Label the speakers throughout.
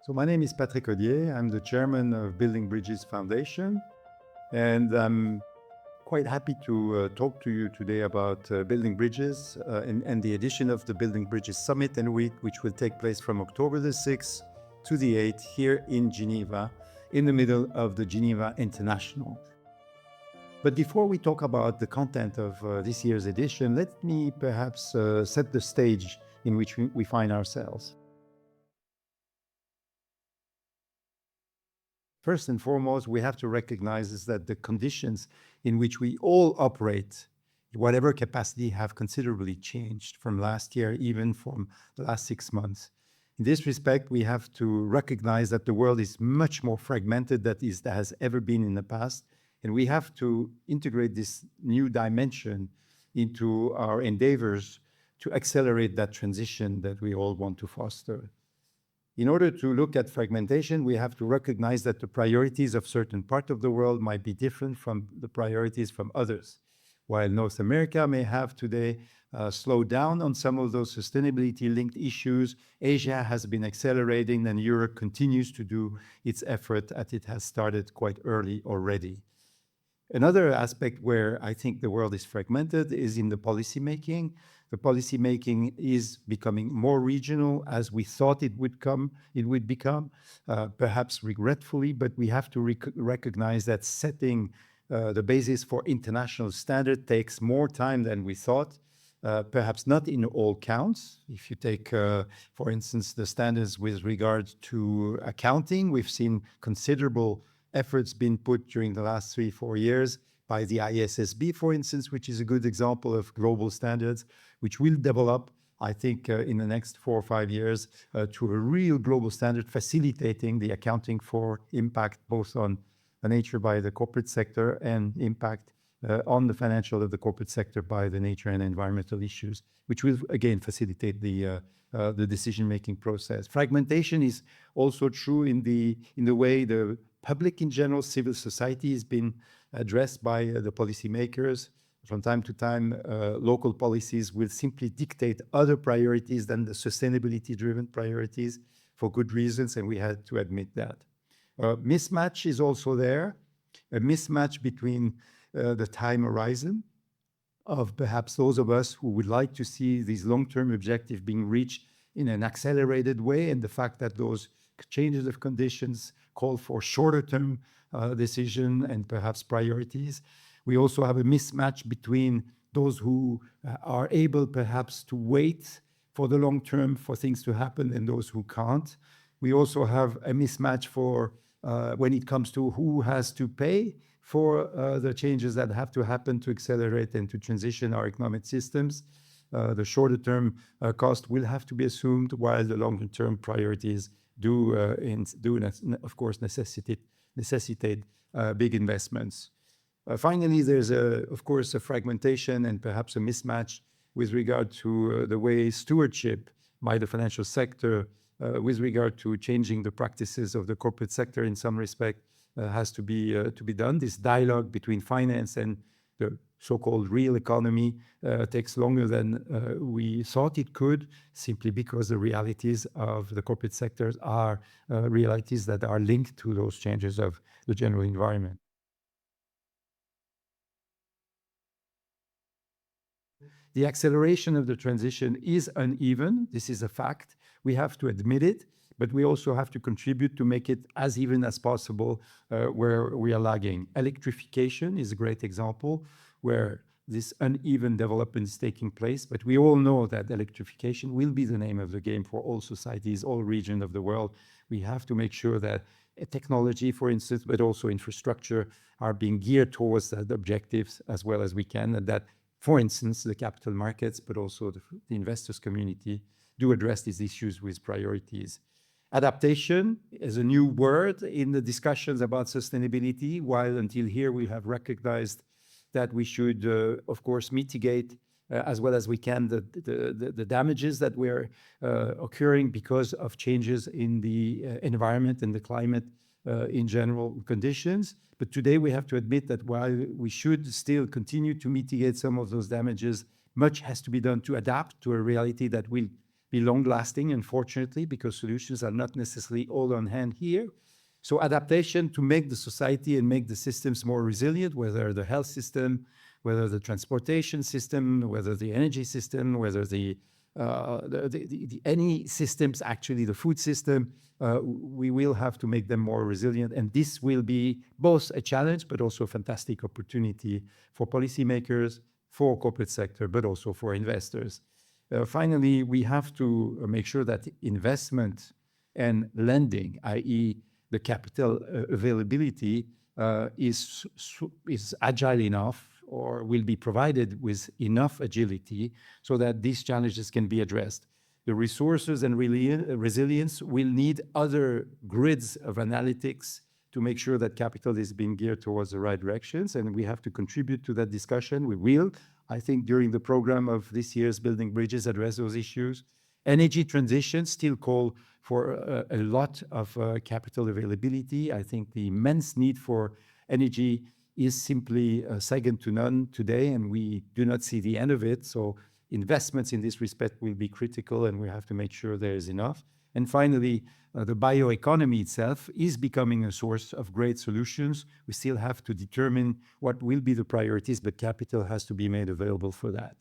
Speaker 1: So my name is Patrick Odier. I'm the chairman of Building Bridges Foundation, and I'm quite happy to talk to you today about building bridges and the edition of the Building Bridges Summit and Week, which will take place from October the 6th to the 8th here in Geneva, in the middle of the Geneva International. But before we talk about the content of this year's edition, let me perhaps set the stage in which we find ourselves. First and foremost, we have to recognize is that the conditions in which we all operate, whatever capacity, have considerably changed from last year, even from the last 6 months. In this respect, we have to recognize that the world is much more fragmented than it has ever been in the past, and we have to integrate this new dimension into our endeavors to accelerate that transition that we all want to foster. In order to look at fragmentation, we have to recognize that the priorities of certain parts of the world might be different from the priorities from others. While North America may have today slowed down on some of those sustainability-linked issues, Asia has been accelerating, and Europe continues to do its effort as it has started quite early already. Another aspect where I think the world is fragmented is in the policymaking. The policymaking is becoming more regional as we thought it would become, perhaps regretfully, but we have to recognize that setting the basis for international standard takes more time than we thought, perhaps not in all counts. If you take, for instance, the standards with regard to accounting, we've seen considerable efforts being put during the last 3-4 years by the ISSB, for instance, which is a good example of global standards, which will develop, I think, in the next 4 or 5 years to a real global standard facilitating the accounting for impact, both on the nature by the corporate sector and impact on the financial of the corporate sector by the nature and environmental issues, which will, again, facilitate the decision-making process. Fragmentation is also true in the way the public in general, civil society has been addressed by the policymakers. From time to time, local policies will simply dictate other priorities than the sustainability-driven priorities for good reasons, and we had to admit that. Mismatch is also there, a mismatch between the time horizon of perhaps those of us who would like to see these long-term objectives being reached in an accelerated way, and the fact that those changes of conditions call for shorter-term decision and perhaps priorities. We also have a mismatch between those who are able perhaps to wait for the long term for things to happen and those who can't. We also have a mismatch for when it comes to who has to pay for the changes that have to happen to accelerate and to transition our economic systems. The shorter term cost will have to be assumed, while the longer term priorities do of course necessitate big investments. Finally, there's of course a fragmentation and perhaps a mismatch with regard to the way stewardship by the financial sector with regard to changing the practices of the corporate sector in some respect has to be done. This dialogue between finance and the so-called real economy takes longer than we thought it could, simply because the realities of the corporate sectors are realities that are linked to those changes of the general environment. The acceleration of the transition is uneven. This is a fact. We have to admit it, but we also have to contribute to make it as even as possible where we are lagging. Electrification is a great example where this uneven development is taking place, but we all know that electrification will be the name of the game for all societies, all regions of the world. We have to make sure that technology, for instance, but also infrastructure are being geared towards that objectives as well as we can, and that, for instance, the capital markets, but also the investors community do address these issues with priorities. Adaptation is a new word in the discussions about sustainability, while until here we have recognized that we should, of course, mitigate as well as we can the damages that were occurring because of changes in the environment and the climate in general conditions. But today we have to admit that while we should still continue to mitigate some of those damages, much has to be done to adapt to a reality that will be long-lasting, unfortunately, because solutions are not necessarily all on hand here. So adaptation to make the society and make the systems more resilient, whether the health system, whether the transportation system, whether the energy system, whether any systems, actually the food system, we will have to make them more resilient. And this will be both a challenge, but also a fantastic opportunity for policymakers, for corporate sector, but also for investors. Finally, we have to make sure that investment and lending, i.e. the capital availability, is agile enough or will be provided with enough agility so that these challenges can be addressed. The resources and resilience will need other grids of analytics to make sure that capital is being geared towards the right directions, and we have to contribute to that discussion. We will, I think, during the program of this year's Building Bridges, address those issues. Energy transition still call for a lot of capital availability. I think the immense need for energy is simply second to none today, and we do not see the end of it. So investments in this respect will be critical, and we have to make sure there is enough. And finally, the bioeconomy itself is becoming a source of great solutions. We still have to determine what will be the priorities, but capital has to be made available for that.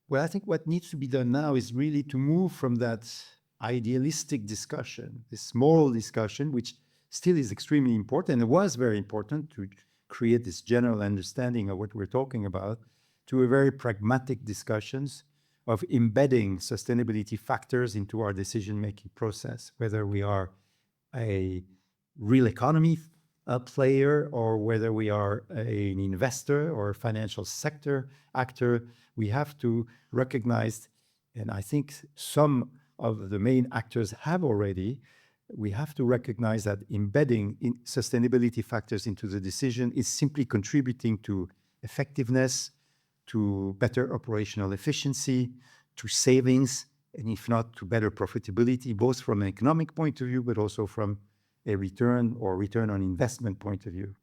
Speaker 1: Well, I think what needs to be done now is really to move from that idealistic discussion, this moral discussion, which still is extremely important. It was very important to create this general understanding of what we're talking about, to a very pragmatic discussions of embedding sustainability factors into our decision-making process, whether we are a real economy player or whether we are an investor or a financial sector actor. We have to recognize, and I think some of the main actors have already, we have to recognize that embedding in sustainability factors into the decision is simply contributing to effectiveness, to better operational efficiency, to savings, and if not, to better profitability, both from an economic point of view, but also from a return or return on investment point of view,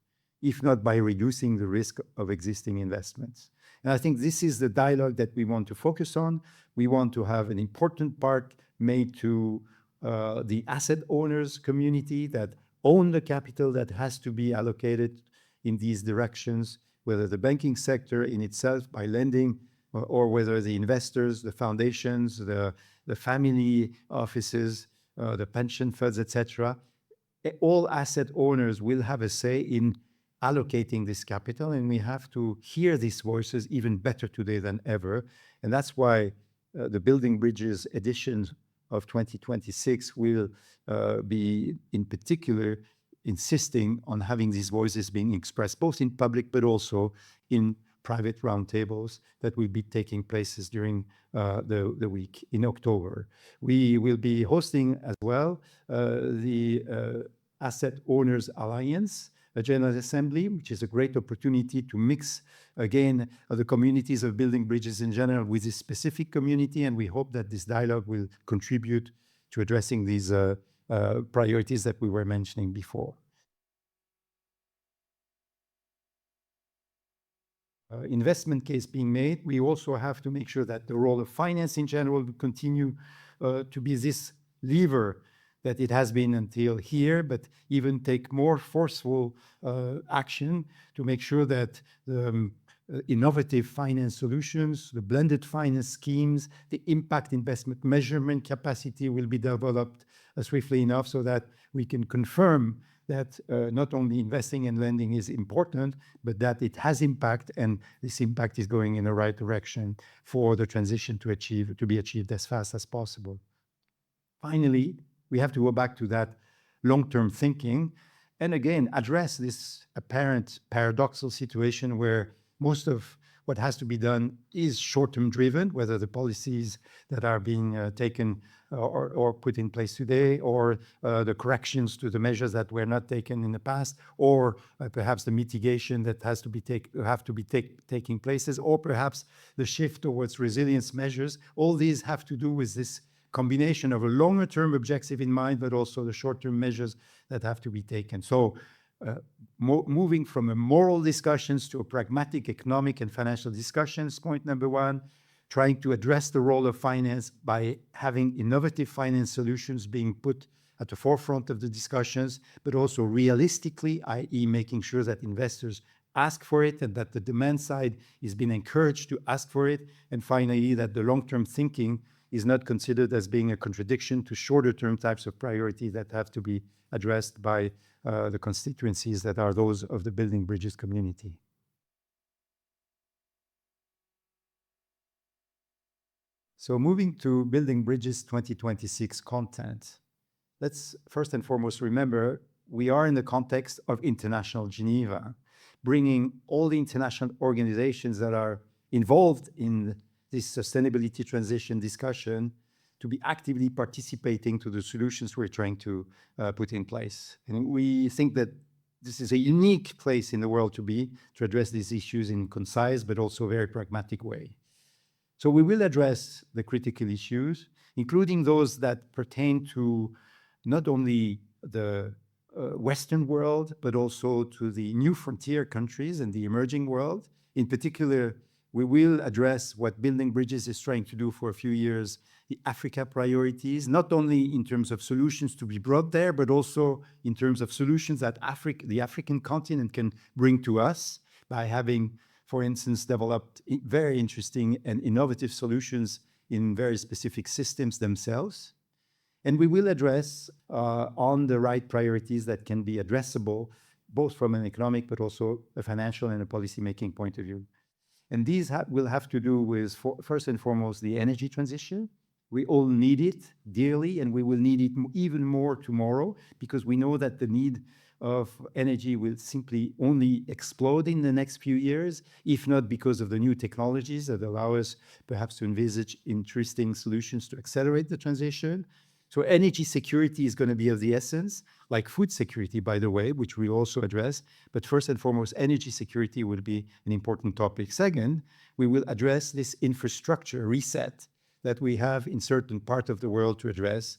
Speaker 1: if not by reducing the risk of existing investments. And I think this is the dialogue that we want to focus on. We want to have an important part made to the asset owners community that own the capital that has to be allocated in these directions, whether the banking sector in itself by lending, or whether the investors, the foundations, the family offices, the pension funds, etc. All asset owners will have a say in allocating this capital, and we have to hear these voices even better today than ever. And that's why the Building Bridges edition of 2026 will be in particular insisting on having these voices being expressed both in public but also in private roundtables that will be taking places during the week in October. We will be hosting as well the Asset Owners Alliance, a General Assembly, which is a great opportunity to mix again the communities of building bridges in general with this specific community, and we hope that this dialogue will contribute to addressing these priorities that we were mentioning before. Investment case being made, we also have to make sure that the role of finance in general will continue to be this lever that it has been until here, but even take more forceful action to make sure that the innovative finance solutions, the blended finance schemes, the impact investment measurement capacity will be developed swiftly enough so that we can confirm that not only investing and lending is important, but that it has impact, and this impact is going in the right direction for the transition to be achieved as fast as possible. Finally, we have to go back to that long-term thinking and again address this apparent paradoxical situation where most of what has to be done is short-term driven, whether the policies that are being taken or put in place today, or the corrections to the measures that were not taken in the past, or perhaps the mitigation that has to be taking places, or perhaps the shift towards resilience measures. All these have to do with this combination of a longer-term objective in mind, but also the short-term measures that have to be taken. So moving from a moral discussions to a pragmatic economic and financial discussions, point number one, trying to address the role of finance by having innovative finance solutions being put at the forefront of the discussions, but also realistically, i.e. making sure that investors ask for it and that the demand side is being encouraged to ask for it. And finally, that the long-term thinking is not considered as being a contradiction to shorter-term types of priority that have to be addressed by the constituencies that are those of the Building Bridges community. So moving to Building Bridges 2026 content, let's first and foremost remember we are in the context of International Geneva, bringing all the international organizations that are involved in this sustainability transition discussion to be actively participating to the solutions we're trying to put in place. And we think that this is a unique place in the world to be, to address these issues in concise, but also very pragmatic way. So we will address the critical issues, including those that pertain to not only the Western world, but also to the new frontier countries and the emerging world. In particular, we will address what Building Bridges is trying to do for a few years, the Africa priorities, not only in terms of solutions to be brought there, but also in terms of solutions that the African continent can bring to us by having, for instance, developed very interesting and innovative solutions in very specific systems themselves. And we will address on the right priorities that can be addressable, both from an economic, but also a financial and a policy-making point of view. And these will have to do with, first and foremost, the energy transition. We all need it dearly, and we will need it even more tomorrow, because we know that the need of energy will simply only explode in the next few years, if not because of the new technologies that allow us perhaps to envisage interesting solutions to accelerate the transition. So energy security is going to be of the essence, like food security, by the way, which we also address. But first and foremost, energy security will be an important topic. Second, we will address this infrastructure reset that we have in certain parts of the world to address.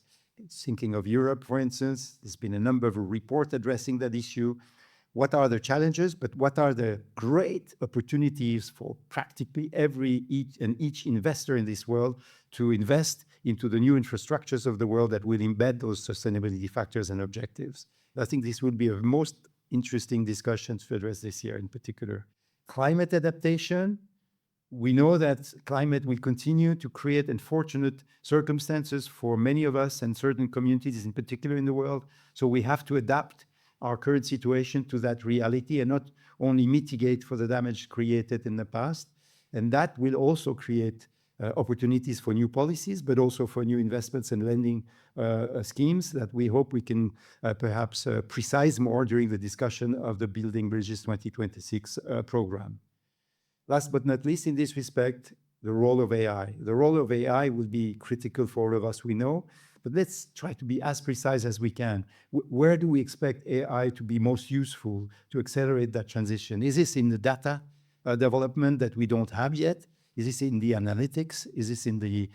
Speaker 1: Thinking of Europe, for instance, there's been a number of reports addressing that issue. What are the challenges, but what are the great opportunities for practically each investor in this world to invest into the new infrastructures of the world that will embed those sustainability factors and objectives. I think this will be a most interesting discussion to address this year in particular. Climate adaptation. We know that climate will continue to create unfortunate circumstances for many of us and certain communities in particular in the world. So we have to adapt our current situation to that reality and not only mitigate for the damage created in the past. And that will also create opportunities for new policies, but also for new investments and lending schemes that we hope we can perhaps precise more during the discussion of the Building Bridges 2026 program. Last but not least in this respect, the role of AI. The role of AI will be critical for all of us, we know, but let's try to be as precise as we can. Where do we expect AI to be most useful to accelerate that transition? Is this in the data development that we don't have yet? Is this in the analytics? Is this in the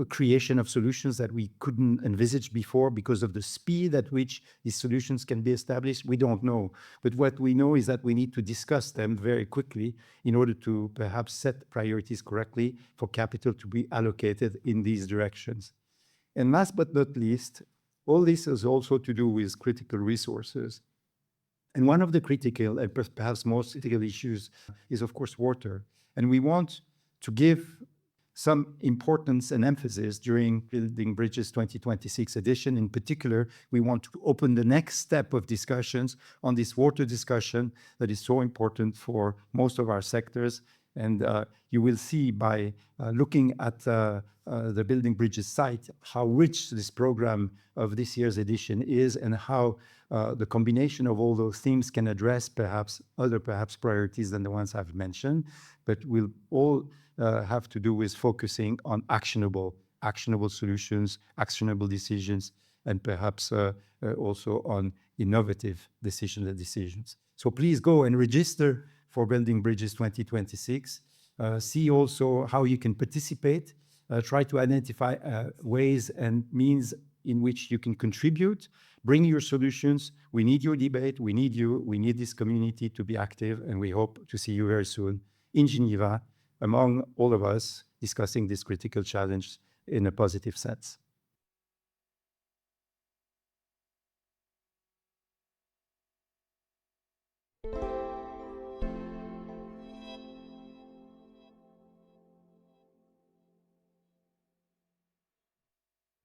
Speaker 1: creation of solutions that we couldn't envisage before because of the speed at which these solutions can be established? We don't know. But what we know is that we need to discuss them very quickly in order to perhaps set priorities correctly for capital to be allocated in these directions. And last but not least, all this is also to do with critical resources. And one of the critical and perhaps most critical issues is, of course, water. And we want to give some importance and emphasis during Building Bridges 2026 edition. In particular, we want to open the next step of discussions on this water discussion that is so important for most of our sectors. And you will see by looking at the Building Bridges site how rich this program of this year's edition is and how the combination of all those themes can address perhaps other priorities than the ones I've mentioned, but will all have to do with focusing on actionable solutions, actionable decisions, and perhaps also on innovative decisions. So please go and register for Building Bridges 2026. See also how you can participate. Try to identify ways and means in which you can contribute, Bring your solutions. We need your debate. We need you. We need this community to be active. And we hope to see you very soon in Geneva, among all of us, discussing this critical challenge in a positive sense.